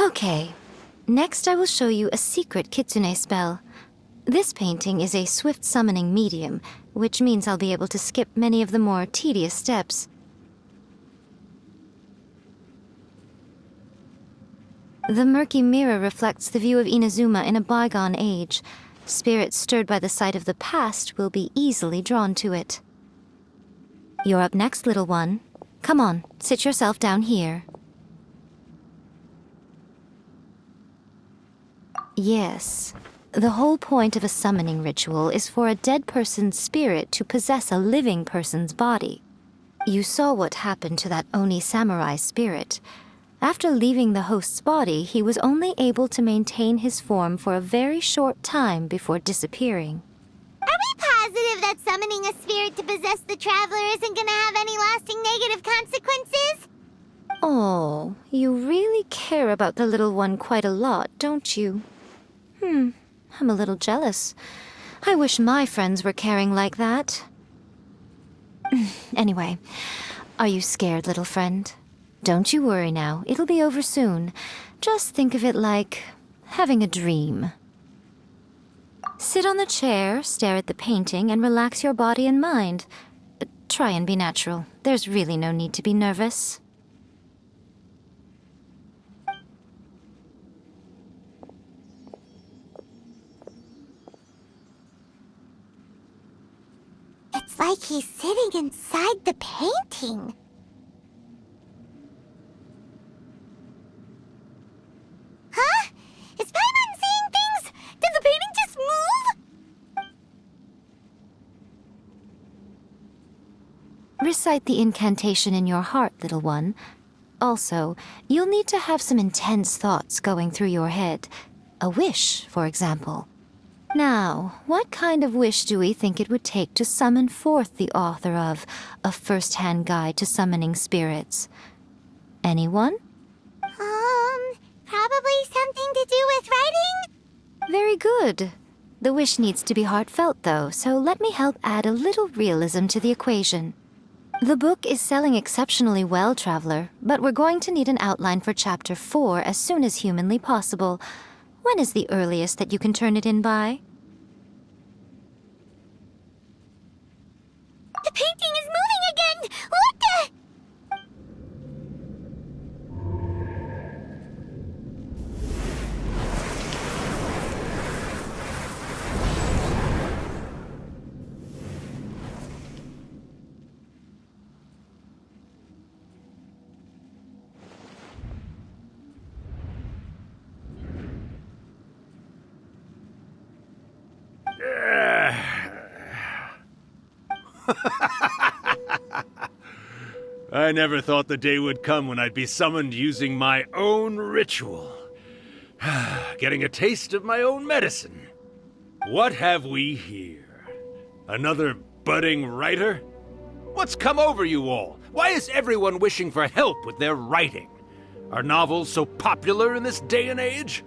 Okay. Next I will show you a secret kitsune spell. This painting is a swift summoning medium, which means I'll be able to skip many of the more tedious steps. The murky mirror reflects the view of Inazuma in a bygone age. Spirits stirred by the sight of the past will be easily drawn to it. You're up next, little one. Come on, sit yourself down here. Yes. The whole point of a summoning ritual is for a dead person's spirit to possess a living person's body. You saw what happened to that Oni samurai spirit. After leaving the host's body, he was only able to maintain his form for a very short time before disappearing. Are we positive that summoning a spirit to possess the traveler isn't gonna have any lasting negative consequences? Oh, you really care about the little one quite a lot, don't you? I'm a little jealous. I wish my friends were caring like that. Anyway, are you scared, little friend? Don't you worry now, it'll be over soon. Just think of it like having a dream. Sit on the chair, stare at the painting, and relax your body and mind. Try and be natural. There's really no need to be nervous. It's like he's sitting inside the painting. Huh? Is Paimon seeing things? Did the painting just move? Recite the incantation in your heart, little one. Also, you'll need to have some intense thoughts going through your head. A wish, for example. Now, what kind of wish do we think it would take to summon forth the author of A First-Hand Guide to Summoning Spirits? Anyone? Probably something to do with writing? Very good. The wish needs to be heartfelt, though, so let me help add a little realism to the equation. The book is selling exceptionally well, Traveler, but we're going to need an outline for Chapter 4 as soon as humanly possible. When is the earliest that you can turn it in by? The painting is moving again! What the? I never thought the day would come when I'd be summoned using my own ritual. Getting a taste of my own medicine. What have we here? Another budding writer? What's come over you all? Why is everyone wishing for help with their writing? Are novels so popular in this day and age?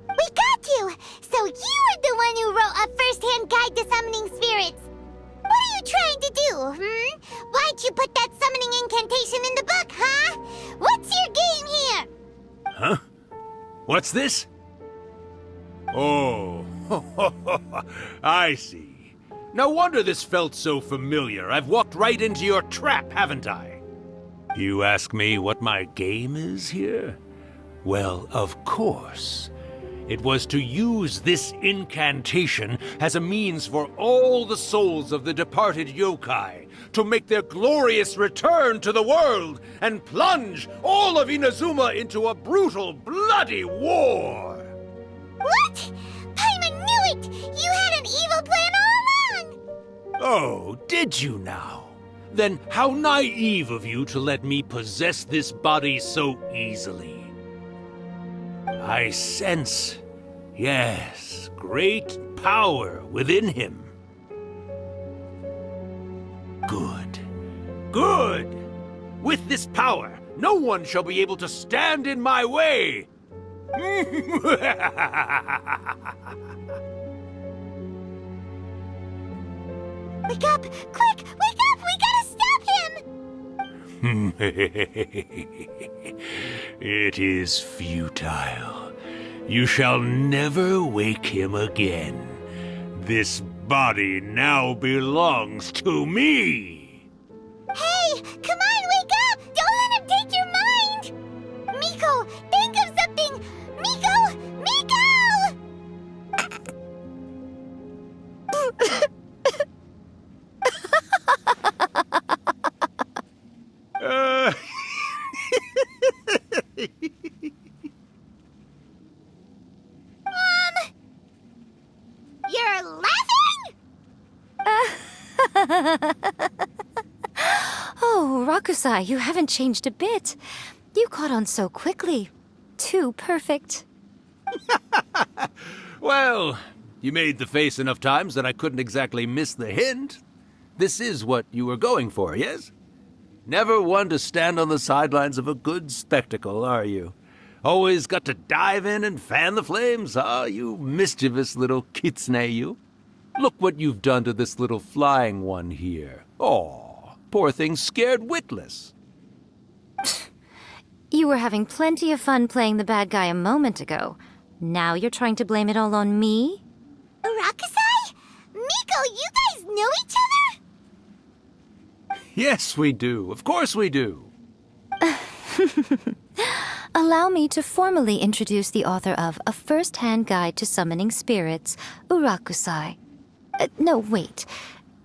We got you! So you're the one who wrote A First-Hand Guide to Summoning Spirits! What are you trying to do, Why'd you put that summoning incantation in the book, huh? What's your game here? Huh? What's this? Oh, I see. No wonder this felt so familiar. I've walked right into your trap, haven't I? You ask me what my game is here? Well, of course. It was to use this incantation as a means for all the souls of the departed yokai to make their glorious return to the world and plunge all of Inazuma into a brutal, bloody war! What? Paimon knew it! You had an evil plan all along! Oh, did you now? Then how naive of you to let me possess this body so easily. I sense, yes, great power within him. Good. Good! With this power, no one shall be able to stand in my way! Wake up! Quick! Wake up! We gotta stop him! It is futile. You shall never wake him again. This body now belongs to me! Hey, come on, wake up! Don't let him take your mind! Miko, think of something! Miko! Miko! You're laughing? Oh, Urakusai, you haven't changed a bit. You caught on so quickly. Too perfect. Well, you made the face enough times that I couldn't exactly miss the hint. This is what you were going for, yes? Never one to stand on the sidelines of a good spectacle, are you? Always got to dive in and fan the flames, huh? You mischievous little kitsune, you. Look what you've done to this little flying one here. Oh, poor thing scared witless. You were having plenty of fun playing the bad guy a moment ago. Now you're trying to blame it all on me? Urakusai? Miko, you guys know each other? Yes, we do. Of course we do. Allow me to formally introduce the author of A First-Hand Guide to Summoning Spirits, Urakusai. No, wait.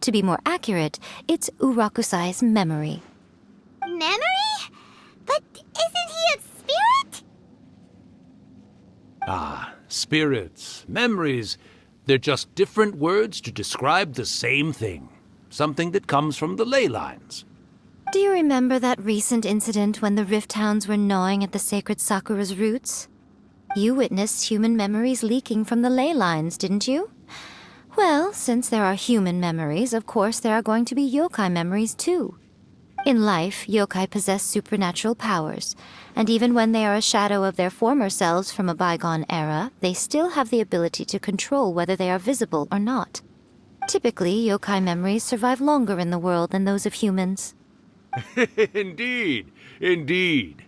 To be more accurate, it's Urakusai's memory. Memory? But isn't he a spirit? Ah, spirits, memories. They're just different words to describe the same thing. Something that comes from the ley lines. Do you remember that recent incident when the Rift Hounds were gnawing at the sacred Sakura's roots? You witnessed human memories leaking from the ley lines, didn't you? Well, since there are human memories, of course there are going to be yokai memories too. In life, yokai possess supernatural powers, and even when they are a shadow of their former selves from a bygone era, they still have the ability to control whether they are visible or not. Typically, yokai memories survive longer in the world than those of humans. Indeed, indeed.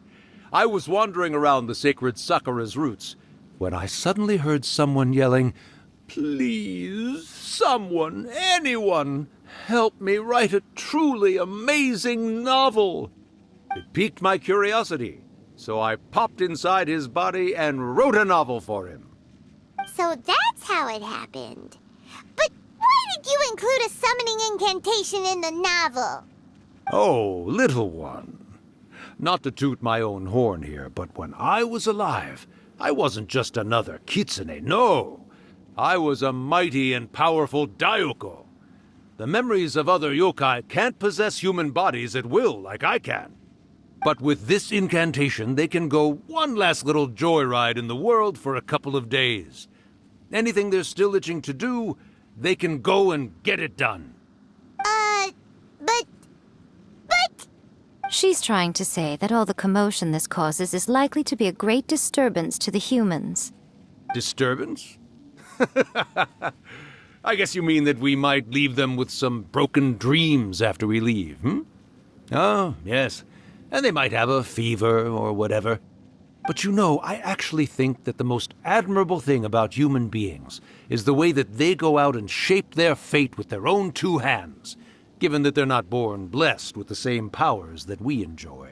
I was wandering around the sacred Sakura's roots when I suddenly heard someone yelling, "Please, someone, anyone, help me write a truly amazing novel." It piqued my curiosity, so I popped inside his body and wrote a novel for him. So that's how it happened. But why did you include a summoning incantation in the novel? Oh, little one. Not to toot my own horn here, but when I was alive, I wasn't just another kitsune, no. I was a mighty and powerful daioko. The memories of other yokai can't possess human bodies at will like I can. But with this incantation, they can go one last little joyride in the world for a couple of days. Anything they're still itching to do, they can go and get it done. But... She's trying to say that all the commotion this causes is likely to be a great disturbance to the humans. Disturbance? I guess you mean that we might leave them with some broken dreams after we leave, hmm? Oh, yes. And they might have a fever or whatever. But you know, I actually think that the most admirable thing about human beings is the way that they go out and shape their fate with their own two hands, given that they're not born blessed with the same powers that we enjoy.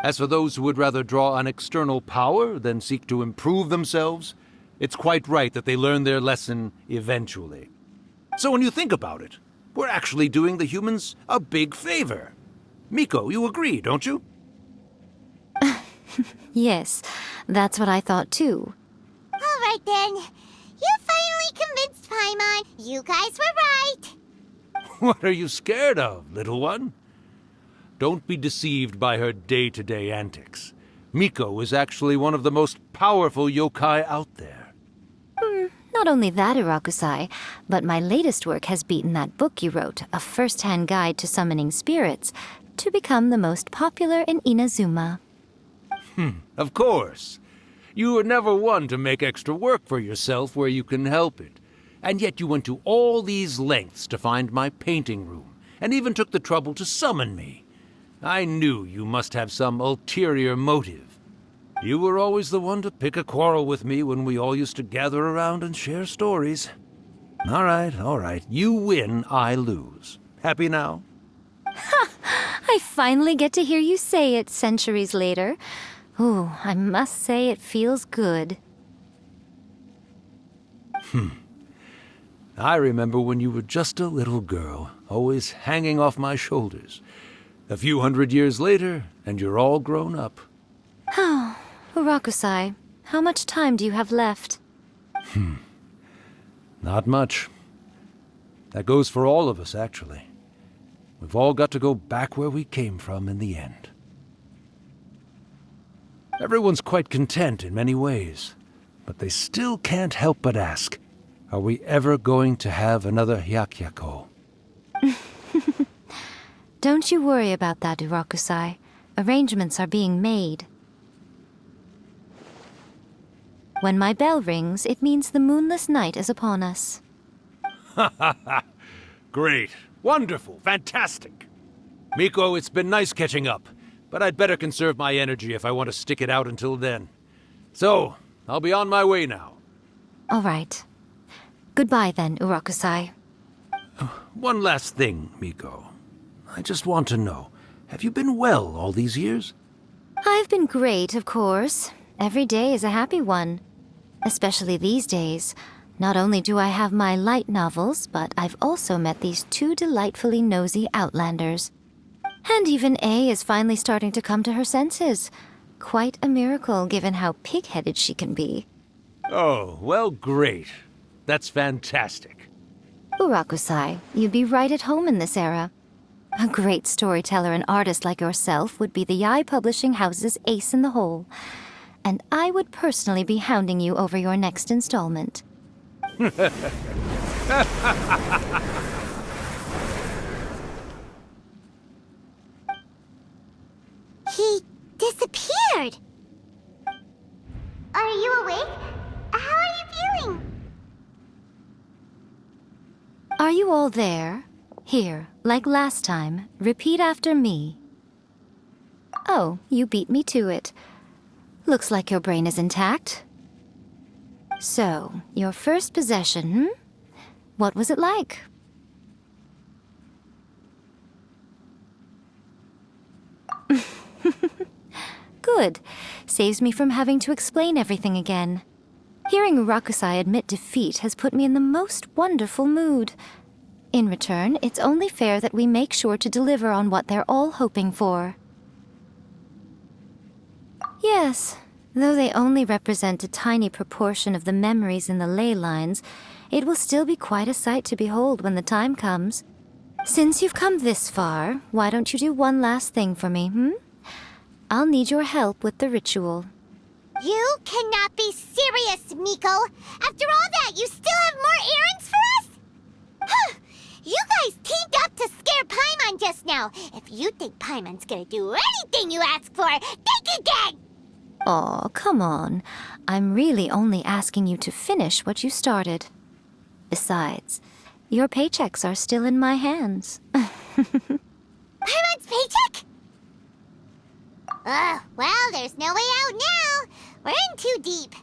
As for those who would rather draw on external power than seek to improve themselves, it's quite right that they learn their lesson eventually. So when you think about it, we're actually doing the humans a big favor. Miko, you agree, don't you? Yes, that's what I thought too. All right then. You finally convinced Paimon. You guys were right. What are you scared of, little one? Don't be deceived by her day-to-day antics. Miko is actually one of the most powerful yokai out there. Not only that, Urakusai, but my latest work has beaten that book you wrote, A First-Hand Guide to Summoning Spirits, to become the most popular in Inazuma. Of course. You were never one to make extra work for yourself where you can help it. And yet you went to all these lengths to find my painting room, and even took the trouble to summon me. I knew you must have some ulterior motive. You were always the one to pick a quarrel with me when we all used to gather around and share stories. All right. You win, I lose. Happy now? I finally get to hear you say it centuries later. Ooh, I must say it feels good. I remember when you were just a little girl, always hanging off my shoulders. A few hundred years later, and you're all grown up. Oh, Urakusai, how much time do you have left? Not much. That goes for all of us, actually. We've all got to go back where we came from in the end. Everyone's quite content in many ways, but they still can't help but ask, are we ever going to have another Hyakyako? Don't you worry about that, Urakusai. Arrangements are being made. When my bell rings, it means the moonless night is upon us. Great. Wonderful. Fantastic. Miko, it's been nice catching up, but I'd better conserve my energy if I want to stick it out until then. So, I'll be on my way now. All right. Goodbye then, Urakusai. One last thing, Miko. I just want to know, have you been well all these years? I've been great, of course. Every day is a happy one. Especially these days. Not only do I have my light novels, but I've also met these two delightfully nosy outlanders. And even A is finally starting to come to her senses. Quite a miracle, given how pig-headed she can be. Oh, well, great. That's fantastic. Urakusai, you'd be right at home in this era. A great storyteller and artist like yourself would be the Yae Publishing House's ace in the hole. And I would personally be hounding you over your next installment. He disappeared. Are you awake? How are you feeling? Are you all there? Here, like last time, repeat after me. Oh, you beat me to it. Looks like your brain is intact. So, your first possession, What was it like? Good. Saves me from having to explain everything again. Hearing Urakusai admit defeat has put me in the most wonderful mood. In return, it's only fair that we make sure to deliver on what they're all hoping for. Yes, though they only represent a tiny proportion of the memories in the ley lines, it will still be quite a sight to behold when the time comes. Since you've come this far, why don't you do one last thing for me, I'll need your help with the ritual. You cannot be serious, Miko! After all that, you still have more errands for us? Huh! You guys teamed up to scare Paimon just now. If you think Paimon's gonna do anything you ask for, think again! Aw, come on. I'm really only asking you to finish what you started. Besides, your paychecks are still in my hands. Paimon's paycheck? Well, there's no way out now. We're in too deep.